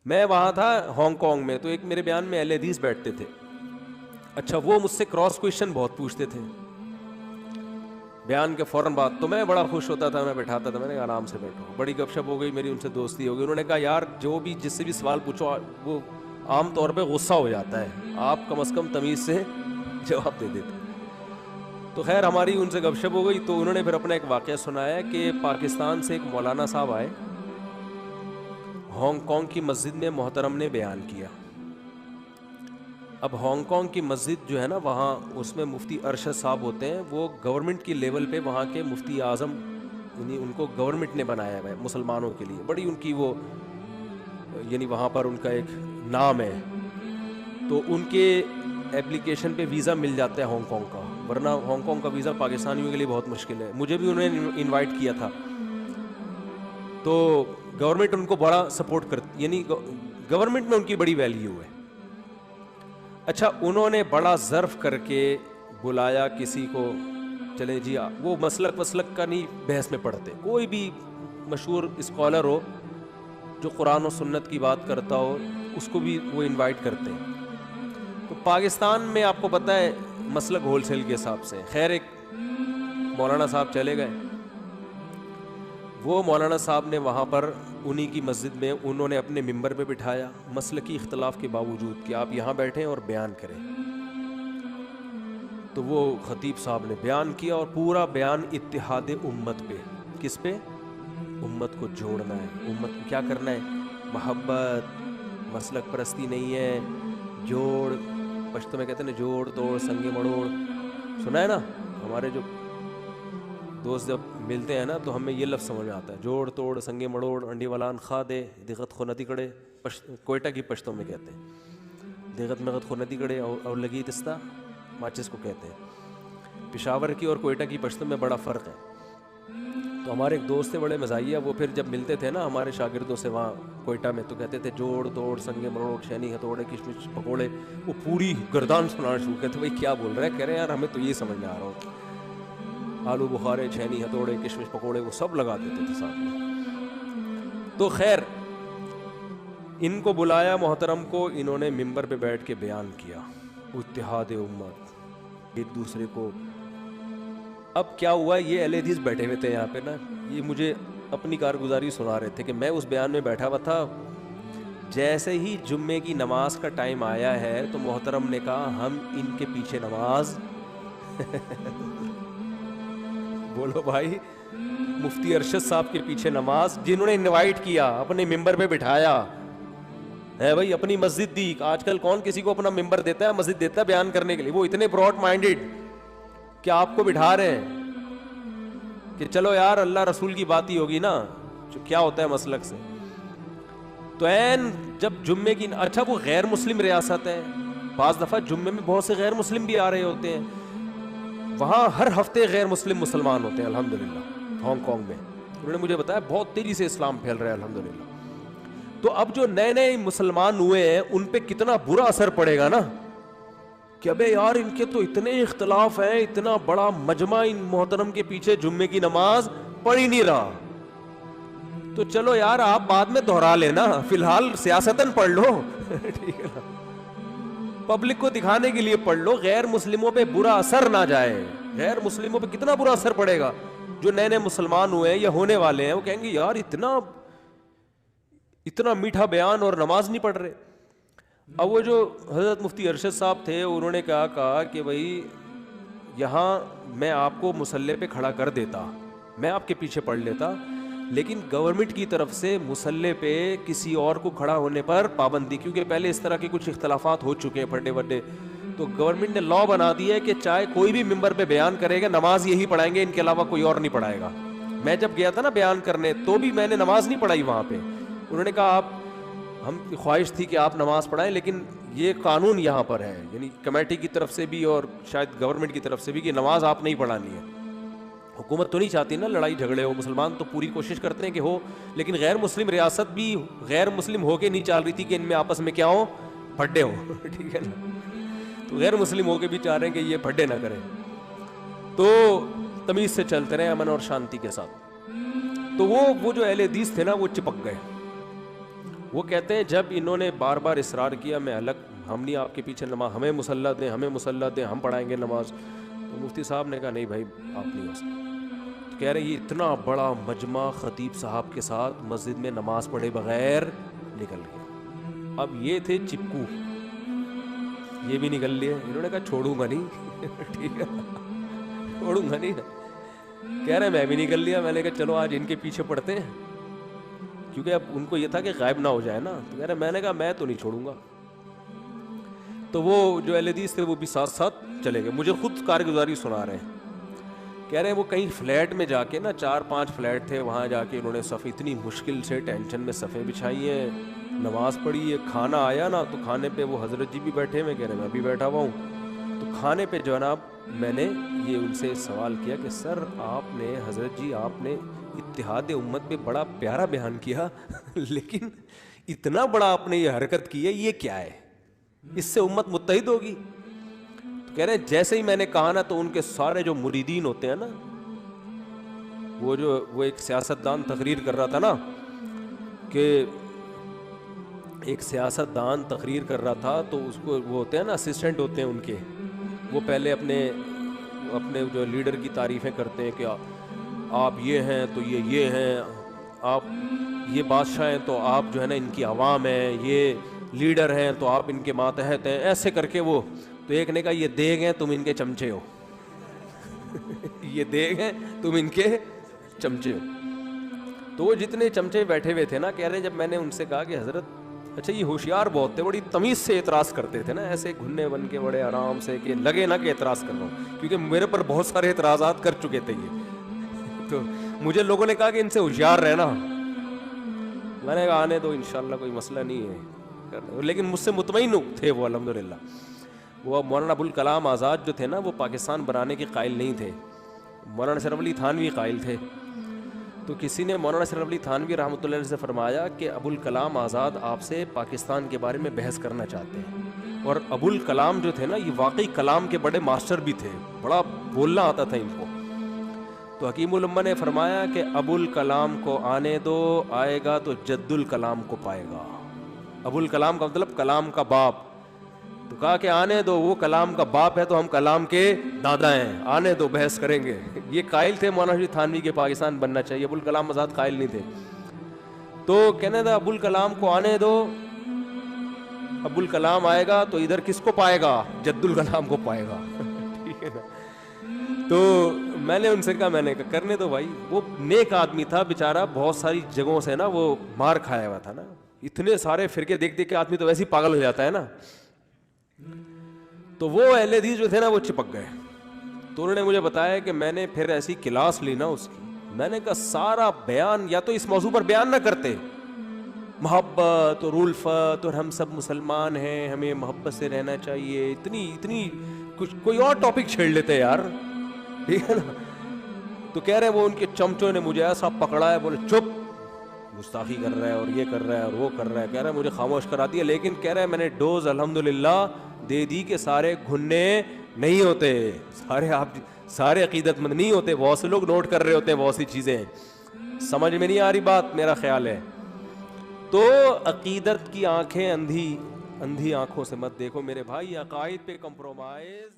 میں وہاں تھا ہانگ کانگ میں، تو ایک میرے بیان میں اہل حدیث بیٹھتے تھے. اچھا وہ مجھ سے کراس کویشچن بہت پوچھتے تھے بیان کے فوراً بعد، تو میں بڑا خوش ہوتا تھا، میں بیٹھاتا تھا. میں نے کہا آرام سے بیٹھو. بڑی گپ شپ ہو گئی میری ان سے، دوستی ہو گئی. انہوں نے کہا یار جو بھی جس سے بھی سوال پوچھو وہ عام طور پہ غصہ ہو جاتا ہے، آپ کم از کم تمیز سے جواب دے دیتے. تو خیر ہماری ان سے گپ شپ ہو گئی. تو انہوں نے پھر اپنا ایک واقعہ سنایا کہ پاکستان سے ایک مولانا صاحب آئے، ہانگ کانگ کی مسجد میں محترم نے بیان کیا. اب ہانگ کانگ کی مسجد جو ہے نا، وہاں اس میں مفتی ارشد صاحب ہوتے ہیں، وہ گورنمنٹ کی لیول پہ وہاں کے مفتی اعظم، یعنی ان کو گورنمنٹ نے بنایا ہوا ہے مسلمانوں کے لیے. بڑی ان کی وہ یعنی وہاں پر ان کا ایک نام ہے. تو ان کے اپلیکیشن پہ ویزا مل جاتا ہے ہانگ کانگ کا، ورنہ ہانگ کانگ کا ویزا پاکستانیوں کے لیے بہت مشکل ہے. مجھے بھی انہوں نے انوائٹ کیا تھا. تو گورنمنٹ ان کو بڑا سپورٹ کرتی، یعنی گورنمنٹ میں ان کی بڑی ویلیو ہے. اچھا انہوں نے بڑا ظرف کر کے بلایا کسی کو، چلے جی وہ مسلک وسلک کا نہیں بحث میں پڑھتے، کوئی بھی مشہور اسکالر ہو جو قرآن و سنت کی بات کرتا ہو اس کو بھی وہ انوائٹ کرتے ہیں. تو پاکستان میں آپ کو پتہ ہے مسلک ہول سیل کے حساب سے. خیر ایک مولانا صاحب چلے گئے. وہ مولانا صاحب نے وہاں پر انہی کی مسجد میں انہوں نے اپنے ممبر پہ بٹھایا، مسلکی اختلاف کے باوجود کہ آپ یہاں بیٹھیں اور بیان کریں. تو وہ خطیب صاحب نے بیان کیا، اور پورا بیان اتحاد امت پہ. کس پہ؟ امت کو جوڑنا ہے، امت کو کیا کرنا ہے؟ محبت، مسلک پرستی نہیں ہے، جوڑ، پشتو میں کہتے ہیں نا جوڑ توڑ سنگے مڑوڑ، سنا ہے نا. ہمارے جو دوست جب ملتے ہیں نا تو ہمیں یہ لفظ سمجھ میں آتا ہے، جوڑ توڑ سنگے مڑوڑ انڈی والان خواہ دے دغت خونتی کڑے. کوئٹہ کی پشتوں میں کہتے ہیں دغت مغت خونتی کڑے اور لگی تستا ماچس کو کہتے ہیں. پشاور کی اور کوئٹہ کی پشتوں میں بڑا فرق ہے. تو ہمارے ایک دوست تھے بڑے مزاحیہ، وہ پھر جب ملتے تھے نا ہمارے شاگردوں سے وہاں کوئٹہ میں، تو کہتے تھے جوڑ توڑ سنگے مروڑ چھینی ہتھوڑے کشمش پکوڑے. وہ پوری گردان سنانا شروع کرتے. بھائی کیا بول رہے ہیں؟ کہہ رہے ہیں یار ہمیں تو یہ سمجھ میں آ رہا ہوتا، آلو بخارے چھینی ہتھوڑے کشمش پکوڑے وہ سب لگا دیتے تھے ساتھ میں. تو خیر ان کو بلایا محترم کو، انہوں نے ممبر پہ بیٹھ کے بیان کیا اتحاد امت، ایک دوسرے کو. اب کیا ہوا، یہ اہل حدیث بیٹھے ہوئے تھے یہاں پہ نا، یہ مجھے اپنی کارگزاری سنا رہے تھے کہ میں اس بیان میں بیٹھا ہوا تھا. جیسے ہی جمعے کی نماز کا ٹائم آیا ہے تو محترم نے کہا ہم ان کے پیچھے نماز بولو بھائی، مفتی ارشد صاحب کے پیچھے نماز، جنہوں نے انوائٹ کیا اپنے ممبر پہ بٹھایا ہے. بھائی اپنی مسجد دی. آج کل کون کسی کو اپنا ممبر دیتا ہے، مسجد دیتا ہے بیان کرنے کے لیے؟ وہ اتنے براڈ مائنڈیڈ کہ آپ کو بٹھا رہے ہیں کہ چلو یار اللہ رسول کی بات ہی ہوگی نا، جو کیا ہوتا ہے مسلک سے. تو این جب جمعے کی، اچھا وہ غیر مسلم ریاست ہے، بعض دفعہ جمعے میں بہت سے غیر مسلم بھی آ رہے ہوتے ہیں. وہاں ہر ہفتے غیر مسلم مسلمان ہوتے ہیں الحمدللہ ہانگ کانگ میں. انہوں نے مجھے بتایا بہت تیزی سے اسلام پھیل رہا ہے الحمدللہ. تو اب جو نئے نئے مسلمان ہوئے ہیں ان پہ کتنا برا اثر پڑے گا نا کہ ابے یار ان کے تو اتنے اختلاف ہیں، اتنا بڑا مجمع ان محترم کے پیچھے جمعے کی نماز پڑھ ہی نہیں رہا. تو چلو یار آپ بعد میں دہرا لینا، فی الحال سیاستاً پڑھ لو ٹھیک ہے نا، پبلک کو دکھانے کے لیے پڑھ لو، غیر مسلموں پہ برا اثر نہ جائے. غیر مسلموں پہ کتنا برا اثر پڑے گا. جو نئے نئے مسلمان ہوئے ہیں یا ہونے والے ہیں وہ کہیں گے یار اتنا میٹھا بیان اور نماز نہیں پڑھ رہے. اب وہ جو حضرت مفتی ارشد صاحب تھے انہوں نے کہا کہ بھائی یہاں میں آپ کو مصلی پہ کھڑا کر دیتا، میں آپ کے پیچھے پڑھ لیتا، لیکن گورنمنٹ کی طرف سے مصلی پہ کسی اور کو کھڑا ہونے پر پابندی، کیونکہ پہلے اس طرح کے کچھ اختلافات ہو چکے ہیں پھڈے وڈے. تو گورنمنٹ نے لاء بنا دیا ہے کہ چاہے کوئی بھی ممبر پہ بیان کرے گا نماز یہی پڑھائیں گے، ان کے علاوہ کوئی اور نہیں پڑھائے گا. میں جب گیا تھا نا بیان کرنے تو بھی میں نے نماز نہیں پڑھائی وہاں پہ. انہوں نے کہا ہم کی خواہش تھی کہ آپ نماز پڑھائیں، لیکن یہ قانون یہاں پر ہے، یعنی کمیٹی کی طرف سے بھی اور شاید گورنمنٹ کی طرف سے بھی، کہ نماز آپ نہیں پڑھانی ہے. حکومت تو نہیں چاہتی نا لڑائی جھگڑے ہو، مسلمان تو پوری کوشش کرتے ہیں کہ ہو، لیکن غیر مسلم ریاست بھی غیر مسلم ہو کے نہیں چال رہی تھی کہ ان میں آپس میں کیا ہو، پھڈے ہوں ٹھیک ہے نا. تو غیر مسلم ہو کے بھی چاہ رہے ہیں کہ یہ پھڈے نہ کریں، تو تمیز سے چلتے رہے امن اور شانتی کے ساتھ. تو وہ جو اہل حدیث تھے نا وہ چپک گئے. وہ کہتے ہیں جب انہوں نے بار بار اصرار کیا میں الگ, ہم نہیں آپ کے پیچھے نماز, ہمیں مصلی دیں, ہمیں مصلی دیں, ہم پڑھائیں گے نماز, تو مفتی صاحب نے کہا نہیں بھائی آپ نہیں ہو سکتے. تو کہہ رہے ہیں یہ اتنا بڑا مجمع خطیب صاحب کے ساتھ مسجد میں نماز پڑھے بغیر نکل گیا. اب یہ تھے چپکو, یہ بھی نکل لیے. انہوں نے کہا چھوڑوں گا نہیں ٹھیک ہے چھوڑوں گا نہیں. کہہ رہے میں بھی نکل لیا. میں نے کہا چلو آج ان کے پیچھے پڑھتے ہیں, کیونکہ اب ان کو یہ تھا کہ غائب نہ ہو جائے نا. تو کہہ رہے میں نے کہا میں تو نہیں چھوڑوں گا. تو وہ جو اہل حدیث تھے وہ بھی ساتھ ساتھ چلے گئے. مجھے خود کارگزاری سنا رہے ہیں. کہہ رہے ہیں وہ کہیں فلیٹ میں جا کے نا, 4-5 فلیٹ تھے, وہاں جا کے انہوں نے صف اتنی مشکل سے ٹینشن میں صفیں بچھائی ہیں, نماز پڑھی ہے. کھانا آیا نا تو کھانے پہ وہ حضرت جی بھی بیٹھے ہوئے, کہہ رہے میں بھی بیٹھا ہوا ہوں. تو کھانے پہ جناب میں نے یہ ان سے سوال کیا کہ سر آپ نے, حضرت جی آپ نے اتحاد امت پہ بڑا پیارا بیان کیا لیکن اتنا بڑا آپ نے یہ حرکت کی ہے, یہ کیا ہے, اس سے امت متحد ہوگی؟ تو کہہ رہے ہیں جیسے ہی میں نے کہا نا تو ان کے سارے جو مریدین ہوتے ہیں نا, وہ ایک سیاستدان تقریر کر رہا تھا نا, کہ ایک سیاستدان تقریر کر رہا تھا تو اس کو وہ ہوتے ہیں نا اسسٹنٹ ہوتے ہیں ان کے, وہ پہلے اپنے جو لیڈر کی تعریفیں کرتے ہیں کہ آپ یہ ہیں تو یہ ہیں, آپ یہ بادشاہ ہیں تو آپ جو ہے نا ان کی عوام ہیں, یہ لیڈر ہیں تو آپ ان کے ماتحت ہیں, ایسے کر کے وہ. تو ایک نے کہا یہ دیگ ہیں تم ان کے چمچے ہو یہ دیگ ہیں تم ان کے چمچے ہو. تو وہ جتنے چمچے بیٹھے ہوئے تھے نا, کہہ رہے جب میں نے ان سے کہا کہ حضرت اچھا یہ ہوشیار بہت تھے, بڑی تمیز سے اعتراض کرتے تھے نا, ایسے گھننے بن کے بڑے آرام سے, کہ لگے نا کہ اعتراض کر رہا ہوں, کیونکہ میرے پر بہت سارے اعتراضات کر چکے تھے یہ. تو مجھے لوگوں نے کہا کہ ان سے ہوشیار رہنا. میں نے کہا آنے دو انشاءاللہ کوئی مسئلہ نہیں ہے, لیکن مجھ سے مطمئن تھے وہ الحمدللہ. وہ مولانا ابوالکلام آزاد جو تھے نا, وہ پاکستان بنانے کے قائل نہیں تھے, مولانا اشرف علی تھانوی قائل تھے. تو کسی نے مولانا اشرف علی تھانوی رحمۃ اللہ علیہ سے فرمایا کہ ابوالکلام آزاد آپ سے پاکستان کے بارے میں بحث کرنا چاہتے ہیں. اور ابوالکلام جو تھے نا یہ واقعی کلام کے بڑے ماسٹر بھی تھے, بڑا بولنا آتا تھا ان کو. تو حکیم الامہ نے فرمایا کہ ابوالکلام کو آنے دو, آئے گا تو جد الکلام کو پائے گا. ابوالکلام کا مطلب کلام کا باپ. تو کہا کہ آنے دو, وہ کلام کا باپ ہے تو ہم کلام کے دادا ہیں, آنے دو بحث کریں گے. یہ قائل تھے مولانا اشرف تھانوی کے پاکستان بننا چاہیے, ابوالکلام آزاد قائل نہیں تھے. تو کہنے تھا ابوالکلام کو آنے دو, ابوالکلام آئے گا تو ادھر کس کو پائے گا, جد الکلام کو پائے گا ٹھیک ہے نا. تو میں نے ان سے کہا, میں نے کہا کرنے دو بھائی. وہ نیک آدمی تھا بیچارہ, بہت ساری جگہوں سے نا وہ مار کھایا ہوا تھا نا, اتنے سارے فرقے دیکھ دیکھ کے آدمی تو ویسے ہی پاگل ہو جاتا ہے نا. تو وہ اہل حدیث جو تھے نا وہ چپک گئے. تو انہوں نے مجھے بتایا کہ میں نے پھر ایسی کلاس لی نا اس کی, میں نے کہا سارا بیان یا تو اس موضوع پر بیان نہ کرتے, محبت اور الفت اور ہم سب مسلمان ہیں, ہمیں محبت سے رہنا چاہیے, اتنی کچھ کوئی اور ٹاپک چھیڑ لیتے یار, ٹھیک ہے نا. تو کہہ رہے وہ ان کے چمچوں نے مجھے ایسا پکڑا ہے, بولے چپ, گستاخی کر رہا ہے اور یہ کر رہا ہے اور وہ کر رہا ہے. کہہ رہا ہے مجھے خاموش کرا دیا, لیکن کہہ رہا ہے میں نے ڈوز الحمدللہ دے دی کہ سارے گھننے نہیں ہوتے, سارے عقیدت مند نہیں ہوتے. بہت سے لوگ نوٹ کر رہے ہوتے ہیں بہت سی چیزیں, سمجھ میں نہیں آ رہی بات, میرا خیال ہے. تو عقیدت کی آنکھیں اندھی آنکھوں سے مت دیکھو میرے بھائی, عقائد پہ کمپرومائز